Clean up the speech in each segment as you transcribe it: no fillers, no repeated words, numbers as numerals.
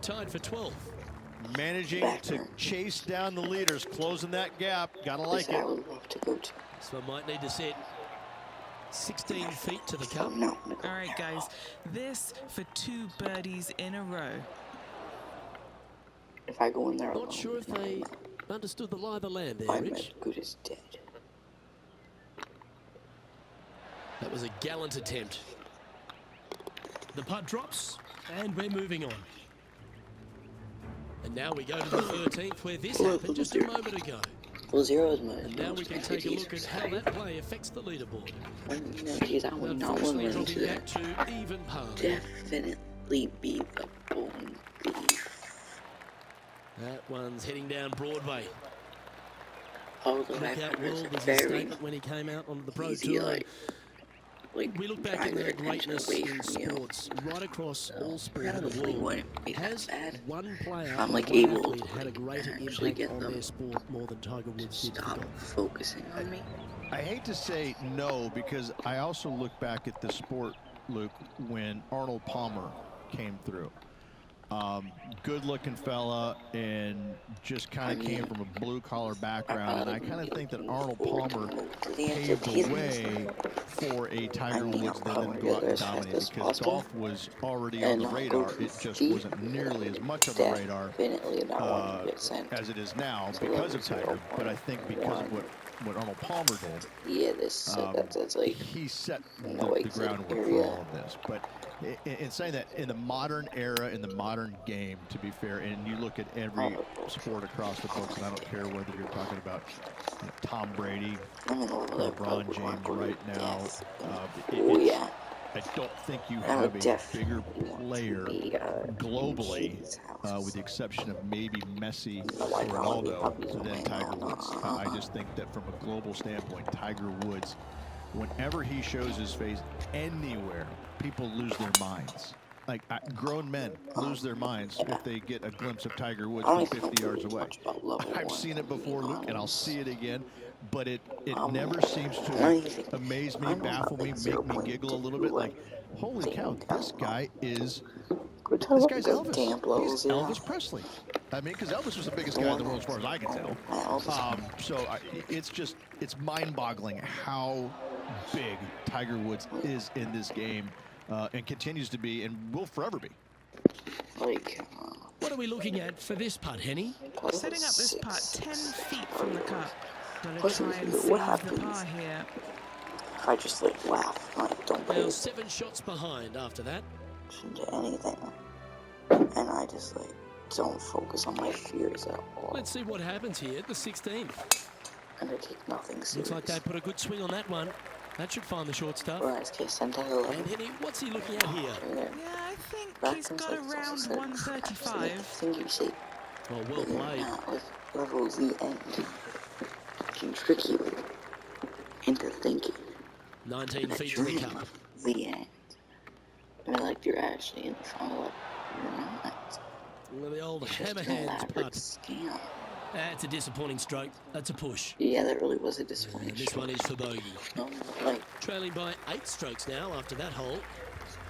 Tied for 12th. Managing to chase down the leaders, closing that gap. Gotta like it. I would love to go to. So I might need to set 16 feet to the cup. No. All right, guys. This for 2 birdies in a row. If I go in there alone, Not sure if they understood the lie of the land there, I'm Rich. as good as dead. That was a gallant attempt. The putt drops, and we're moving on. And now we go to the 13th, where this happened just a moment ago. Well, 0 is my. And now we can take a look at how that play affects the leaderboard. Geez, I would not want to run into dropping back that. to even par. Definitely be the bone thief. That one's heading down Broadway. Although Look I've out, heard Will, there's was a his very statement when he came out onto the Pro easy, Tour. like We look back at the drive their attention greatness away in from you. sports, right across all sport in the Probably world. wouldn't be that Has bad. one player I'm, or like, one able athlete to, had a greater actually impact get on them their sport more than Tiger Woods did for Stop golf? focusing on me. I hate to say no, because I also look back at the sport, Luke, when Arnold Palmer came through. Good-looking fella, and just kind of came from a blue-collar background, and I kind of think that Arnold Palmer paved the way for a Tiger Woods that then go out and dominate, because golf was already on the radar. It just wasn't nearly as much on the radar as it is now because of Tiger, but I think because of what Arnold Palmer did. Yeah, that's like He set the groundwork for all of this. But in saying that, in the modern era, in the modern game, to be fair, and you look at every sport across the books, and I don't care whether you're talking about Tom Brady, LeBron James right now. I don't think you have a bigger player globally, with the exception of maybe Messi or Ronaldo, than Tiger Woods. I just think that from a global standpoint, Tiger Woods, whenever he shows his face anywhere, people lose their minds. Like, grown men lose their minds if they get a glimpse of Tiger Woods from 50 yards away. I've seen it before, Luke, and I'll see it again, but it never seems to amaze me, baffle me, make me giggle a little bit. Like, holy cow, this guy's Elvis. He's Elvis Presley. I mean, because Elvis was the biggest guy in the world as far as I can tell. It's mind-boggling how big Tiger Woods is in this game, and continues to be, and will forever be. What are we looking at for this putt, Henny? Setting up this putt 10 feet from the cup. Gonna try and save the par here. If I just laugh, don't pay Now 7 shots behind after that. attention to anything, and I just don't focus on my fears at all. Let's see what happens here at the 16th. And I take nothing serious. Looks like they put a good swing on that one. That should find the short stuff. Whereas And Henny, what's he looking at here? Yeah, I think he's got around 135. I think you see. Well played. Level Z end can trick you into thinking 19 that feet to you're the in cup. the end. And you're actually in follow-up. You're not. Well, the old It's just hammer an hands elaborate putt. scam. That's a disappointing stroke. That's a push. Yeah, that really was a disappointing And this one is for bogey. No, Trailing by 8 strokes now after that hole.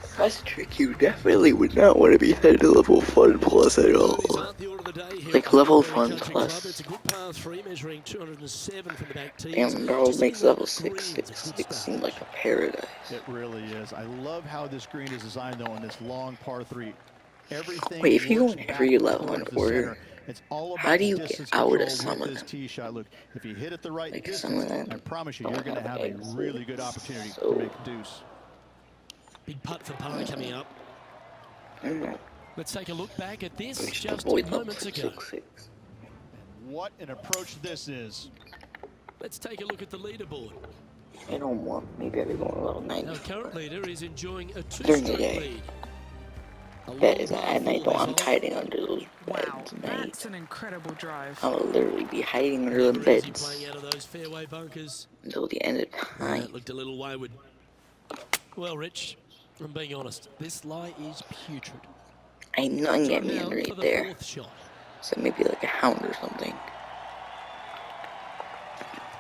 if I was a trick, you definitely would not want to be headed to level 1 plus at all. These aren't the order of the day here Like at the level Country 1 Club. plus. It's a good par 3 measuring 207 from the back tee. And bro makes level 6 seem like a paradise. It really is. I love how this green is designed, though, on this long par 3. Everything. Wait, if you go works in every back level in towards the order, center. It's all about how do you distance get out of control some with of this them? tee shot. Look, if you hit it the right Like some of distance, them I promise you, don't you're going to have a exit. really good opportunity So- to make a deuce. Big putt for par coming up. Mm, Let's take a look back at this we should just avoid level moments ago. 6. What an approach this is. Let's take a look at the leaderboard. I don't want, maybe I'll be going a level Our 90. current leader is enjoying a During the 2-stroke day. lead. A That long is par at night though, 4 I'm this hole. hiding under those Wow, beds at night. that's an incredible drive. I will literally be hiding under the Never easy beds playing out of those fairway bunkers. until the end of That time. looked a little wayward. Well, Rich, I'm being honest. This lie is putrid. Ain't nothing Try get me now for underneath the there. 4th shot. So maybe like a hound or something.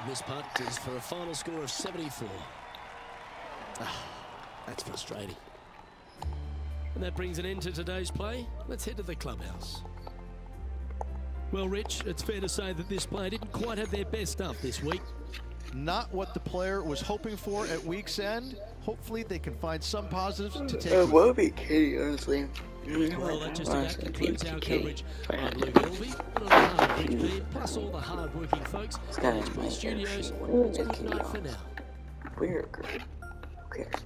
This putt is for a final score of 74. Ah, that's frustrating. And that brings an end to today's play. Let's head to the clubhouse. Well, Rich, it's fair to say that this player didn't quite have their best stuff this week. Not what the player was hoping for at week's end. Hopefully they can find some positives to take. It would be Katie, honestly. Well, that just about concludes our coverage. I'm Luke Elvey, and on behalf of Rich Beam, plus all the hard-working folks at HB Studios, it's good night for now. We're great. Who cares?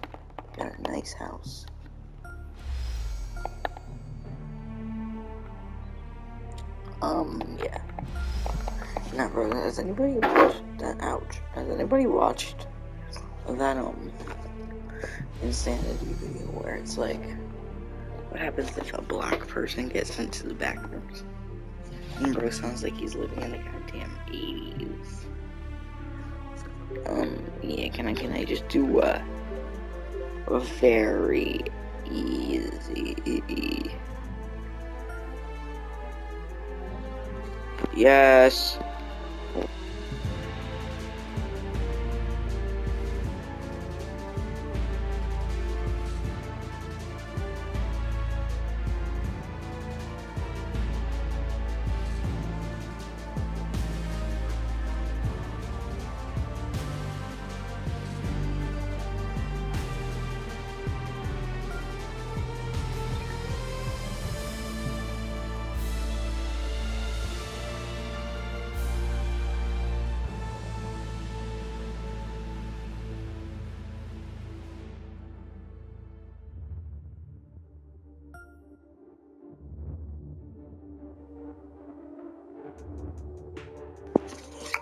Got a nice house. Yeah. Now, bro, has anybody watched that? Ouch. Has anybody watched that, insanity video where it's like, what happens if a black person gets into the back rooms? And bro sounds like he's living in the goddamn 80s. Yeah, can I just do a very easy? Yes.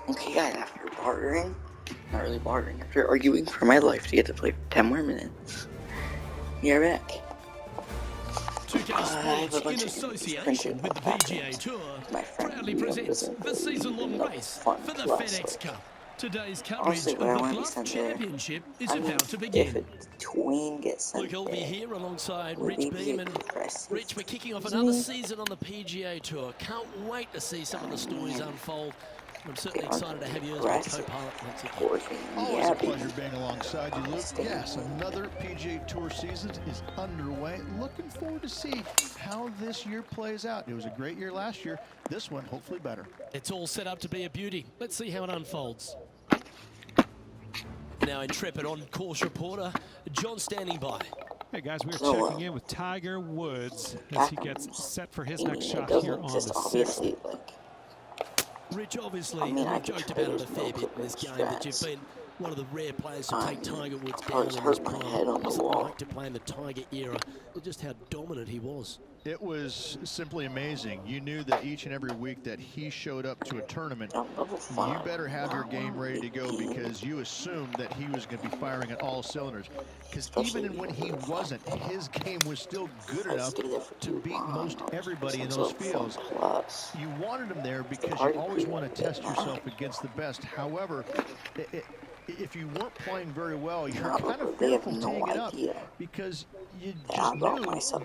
Okay, guys, after bartering, not really bartering, after arguing for my life to get to play for 10 more minutes, we are back. 2K Sports, in association with the Pga Tour, proudly presents the season-long race for the FedEx Cup. Today's coverage of the Bluff Championship is about to begin. Luke Elvey here alongside Rich Beam, and Rich, we're kicking off another season on the Pga Tour. Can't wait to see some of the stories unfold. I'm certainly excited to have you as my co-pilot once again. Always a pleasure being alongside you, Luke. Yes, another PGA Tour season is underway. Looking forward to see how this year plays out. It was a great year last year. This one, hopefully better. It's all set up to be a beauty. Let's see how it unfolds. Now intrepid on-course reporter, John standing by. Hey guys, we're checking in with Tiger Woods as he gets set for his next shot here on the 6th. Rich, obviously, we've joked about it a fair bit in this game, that you've been one of the rare players to take Tiger Woods down in his prime. What's it like to play in the Tiger era? Just how dominant he was. It was simply amazing. You knew that each and every week that he showed up to a tournament, you better have your game ready to go, because you assumed that he was going to be firing at all cylinders. Because even when he wasn't, his game was still good enough to beat most everybody in those fields. You wanted him there because you always want to test yourself against the best. However, if you weren't playing very well, you're kind of fearful teeing it up, because you just knew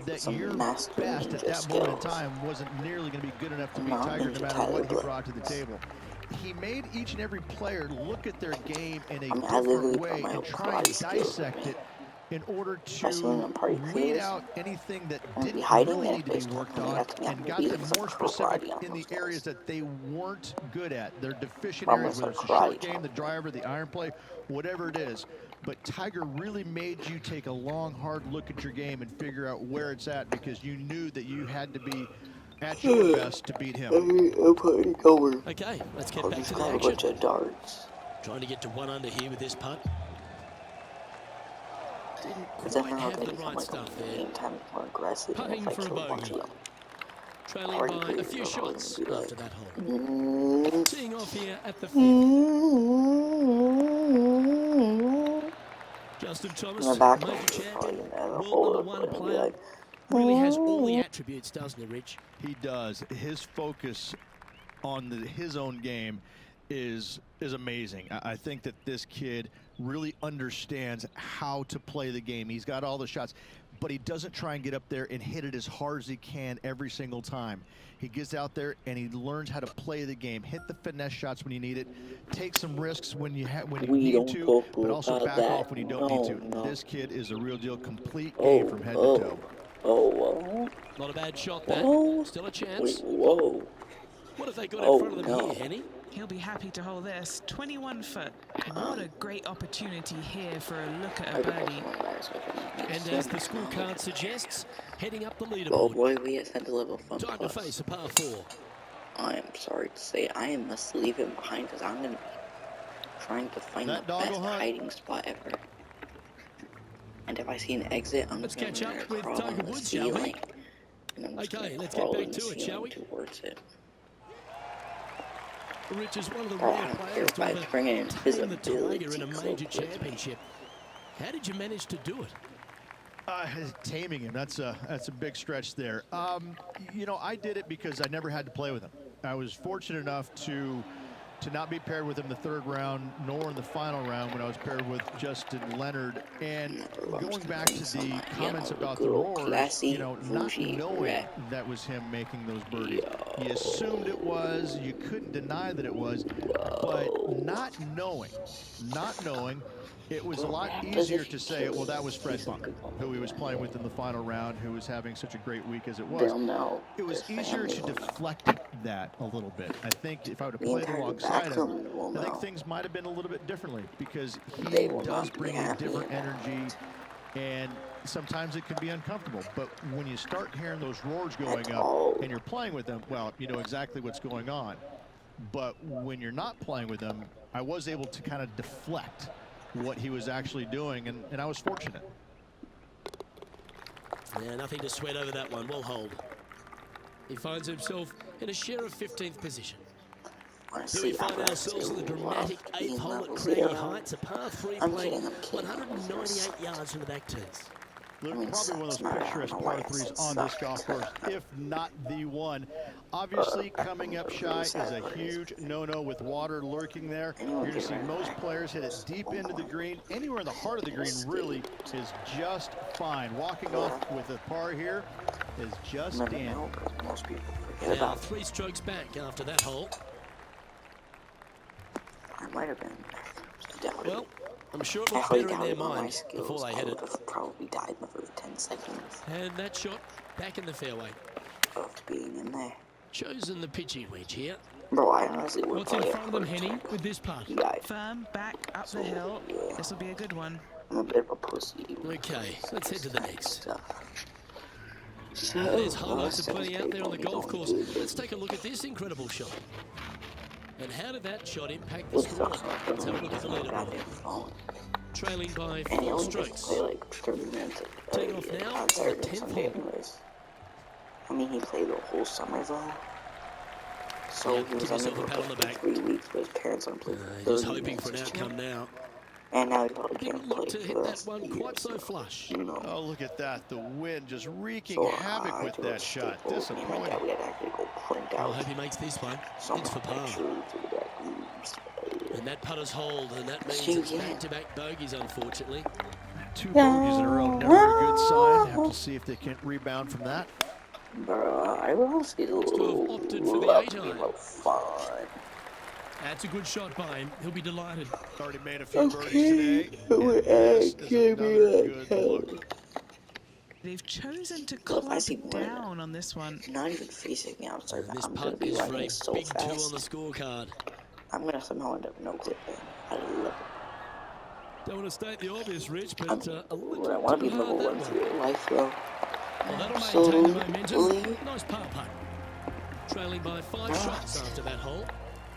that your best at that moment in time wasn't nearly going to be good enough to beat Tiger no matter what he brought to the table. He made each and every player look at their game in a different way and try and dissect it in order to weed out anything that didn't really need to be worked on, and got them more specific in the areas that they weren't good at. Their deficient areas, whether it's the short game, the driver, the iron play, whatever it is. But Tiger really made you take a long, hard look at your game and figure out where it's at, because you knew that you had to be at your best to beat him. Okay, let's get back to the action. Trying to get to 1 under here with this putt. Didn't quite have the right stuff there. Putting for a bogey. Trailing by a few shots after that hole. Teeing off here at the 5th. Justin Thomas, major champion, world #1 player. Really has all the attributes, doesn't he, Rich? He does. His focus on his own game is amazing. I think that this kid really understands how to play the game. He's got all the shots, but he doesn't try and get up there and hit it as hard as he can every single time. He gets out there and he learns how to play the game, hit the finesse shots when you need it, take some risks when you need to, but also back off when you don't need to. This kid is a real deal, complete game from head to toe. Oh, whoa. Not a bad shot, that. Whoa. Still a chance. Wait, whoa. What have they got in front of them no. here, Henny? He'll be happy to hold this. 21 foot. What a great opportunity here for a look at a birdie. And as the scorecard suggests, heading up the leaderboard. Oh boy, we have sent a level 5 Time to face a par 4. I am sorry to say, I must leave him behind because I'm going to be trying to find the best hiding spot ever. And if I see an exit, I'm Let's just going catch to up with crawl Tiger on the Woods, shall we? ceiling. Okay, let's get back to it, shall we? Towards it. Rich is one of the rare players to ever tame the Tiger in a major championship. How did you manage to do it? Taming him, that's a big stretch there. You know, I did it because I never had to play with him. I was fortunate enough to not be paired with him in the third round, nor in the final round when I was paired with Justin Leonard. And going back to the comments about the roars, you know, not knowing that was him making those birdies. You assumed it was, you couldn't deny that it was, but not knowing, it was a lot easier to say, well, that was Fred Funk, who he was playing with in the final round, who was having such a great week as it was. It was easier to deflect that a little bit. I think if I would have played alongside him, I think things might have been a little bit differently because he does bring a different energy, and sometimes it can be uncomfortable. But when you start hearing those roars going up and you're playing with them, well, you know exactly what's going on. But when you're not playing with them, I was able to kind of deflect what he was actually doing, and I was fortunate. Yeah, nothing to sweat over that one. Well hold. He finds himself in a share of 15th position. Here we find ourselves in the dramatic 8th hole at Craggy Heights, a par 3 playing 198 yards from the back tees. Luke, probably one of those picturesque par 3s on this golf course, if not the one. Obviously, coming up shy is a huge no-no with water lurking there. You're going to see most players hit it deep into the green. Anywhere in the heart of the green really is just fine. Walking off with a par here is just dandy. Now 3 strokes back after that hole. I might have been. Well, I'm sure it was better in their mind before they hit it. Probably died in the first 10 seconds. And that shot back in the fairway. Of being in there. Chosen the pitching wedge here. Bro, I honestly would. What's in front of them, Henny, with this putt? Firm, back, up the hill. This will be a good one. I'm a bit of a pussy. Okay, let's head to the next. So, there's highlights aplenty out there on the golf course. Let's take a look at this incredible shot. And how did that shot impact the score? Let's have a look at the leaderboard. Trailing by 4 strokes. Taking off now on the 10th hole. I mean, he played the whole summer though. So yeah, he was himself a pat on the back. 3 weeks, but his parents aren't playing. Just hoping for an outcome now. And now he probably Didn't can't look play to for hit that one quite so flush. You know. Oh, look at that. The wind just wreaking havoc with that shot. Disappointing. We had to actually go print out. I hope he makes this one. It's for par. And that putter's hold, and that means it's back-to-back bogeys, unfortunately. 2 bogeys in a row, never a good sign. Have to see if they can rebound from that. Bro, I will see the opted for the 8-iron. Fun. That's a good shot by him. He'll be delighted. Already made a few birdies today. This is another good look. They've chosen to clamp down on this one. Not even facing me outside. This I'm putt gonna be is for riding a so big 2 fast. on the scorecard. I'm gonna somehow end up no clipping. I love it. Don't want to state the obvious, Rich, but a little I want to be too level hard 1 that for your life, though. Well, that'll So, maintain the momentum. Nice par putt. Trailing by 5 shots after that hole.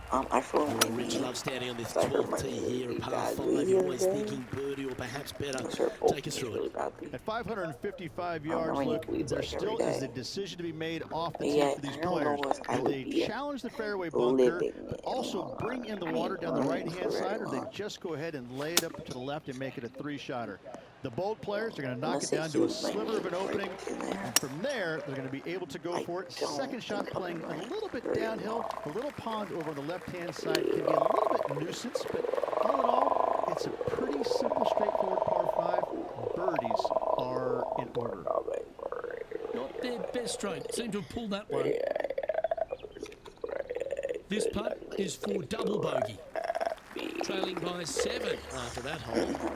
I feel like Rich loves standing on this 12th tee here, a par 5. You're always thinking birdie or perhaps better. Take us through it. At 555 yards, look, there still is a decision to be made off the tee for these players. Do they challenge the fairway bunker, but also bring in the water down the right-hand side, or they just go ahead and lay it up to the left and make it a 3-shotter? The bold players are going to knock it down to a sliver of an opening, and from there, they're going to be able to go for it. Second shot playing a little bit downhill, a little pond over on the left-hand side can be a little bit nuisance, but all in all, it's a pretty simple, straightforward par 5. Birdies are in order. Not their best stroke. Seem to have pulled that one. This putt is for double bogey. Trailing by 7 after that hole.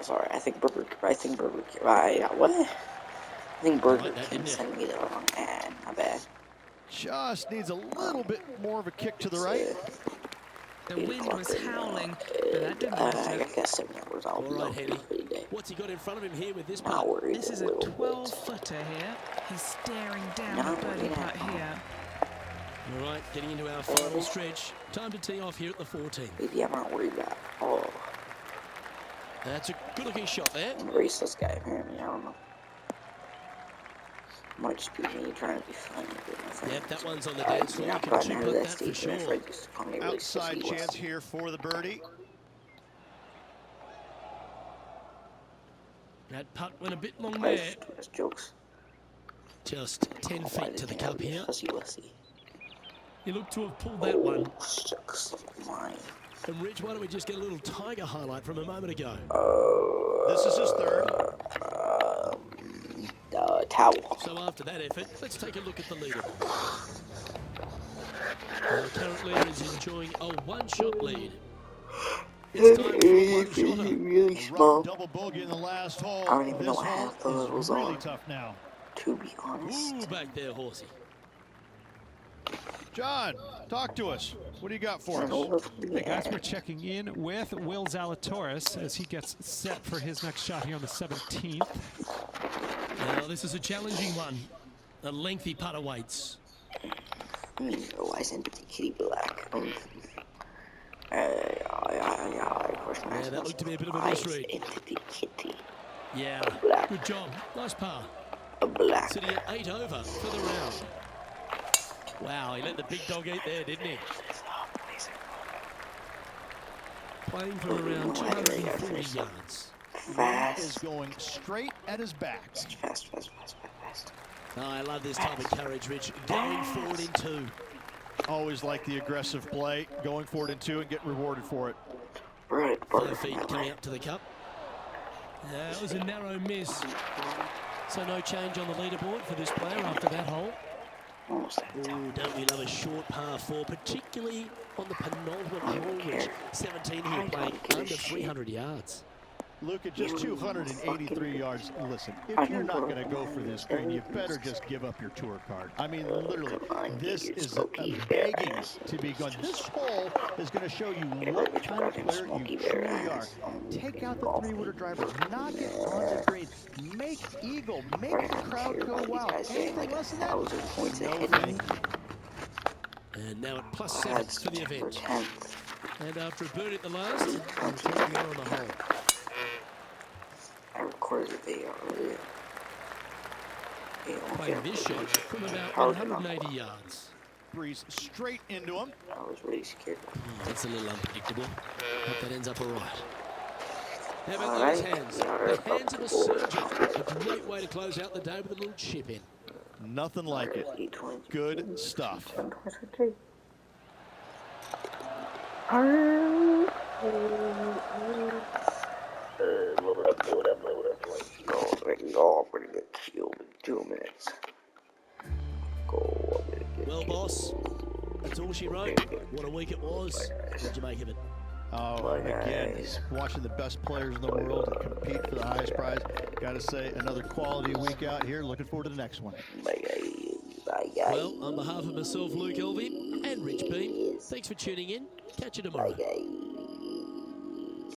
Sorry, I think Burger. What? I think Burger King sent me the wrong ad. My bad. Just needs a little bit more of a kick to the right. The wind was howling, but that didn't matter. I guess 7 hours. I'll be All right, okay Henny. for the day. What's he got in front of him here with this Not putt? worried. This is a 12-footer here. He's staring down Not the birdie worried putt at all. here. All right, getting into our final stretch. Time to tee off here at the 14. Maybe I'm not worried about. Oh, That's a good-looking shot there. I'm gonna race this guy apparently. I don't know. Might just be me trying to be funny with my friends. Yep, that one's on the dance floor. You can chip at that for sure. Outside chance here for the birdie. That putt went a bit long there. That's jokes. Just 10 feet to the cup here. Hussy. You look to have pulled that one. Shucks. Mine. And Rich, why don't we just get a little Tiger highlight from a moment ago? This is his third. Towel. So after that effort, let's take a look at the leaderboard. The current leader is enjoying a one-shot lead. It's time for a one-shotter. Really small. Double bogey in the last hole. I don't even know what half the levels really are. tough now. To be honest. Ooh, back there, horsey. John, talk to us. What do you got for us? Hey guys, we're checking in with Will Zalatoris as he gets set for his next shot here on the 17th. Now, this is a challenging one. A lengthy putt awaits. Why isn't it kitty black? Yeah, that looked to be a bit of a misread. Kitty. Yeah, good job. Nice par. Black. Sitting at 8 over for the round. Wow, he let the big dog eat there, didn't he? Playing for around 240 yards. Fast. Is going straight at his back. Fast. Oh, I love this type of courage, Rich. Going forward in 2. Always like the aggressive play, going forward in 2 and get rewarded for it. 5 feet coming up to the cup. That was a narrow miss. So no change on the leaderboard for this player after that hole. Ooh, don't we love a short par 4, particularly on the penultimate hole, Rich. 17 here playing under 300 yards. Luke, at just 283 yards, listen, if you're not going to go for this green, you better just give up your tour card. I mean, literally, this is begging to be gone. This hole is going to show you what kind of player you truly are. Take out the 3-wooder driver, knock it on the green, make eagle, make the crowd go wild. Anything less than that, no thing. And now at +7 for the event. And after a birdie at the last, I'm taking on the hole. I recorded the video earlier. Playing this shot from about 180 yards. Breeze straight into him. I was really scared. That's a little unpredictable. Hope that ends up all right. How about those hands? The hands of a surgeon. A great way to close out the day with a little chip in. Nothing like it. Good stuff. Load up. Go, I'm gonna get killed in 2 minutes. Go, I'm gonna get Well, boss, that's all she wrote. What a week it was. What'd you make of it? Oh, again, watching the best players in the world compete for the highest prize. Got to say, another quality week out here. Looking forward to the next one. Bye, guys. Well, on behalf of myself, Luke Elvey, and Rich Beam, thanks for tuning in. Catch you tomorrow. Bye, guys.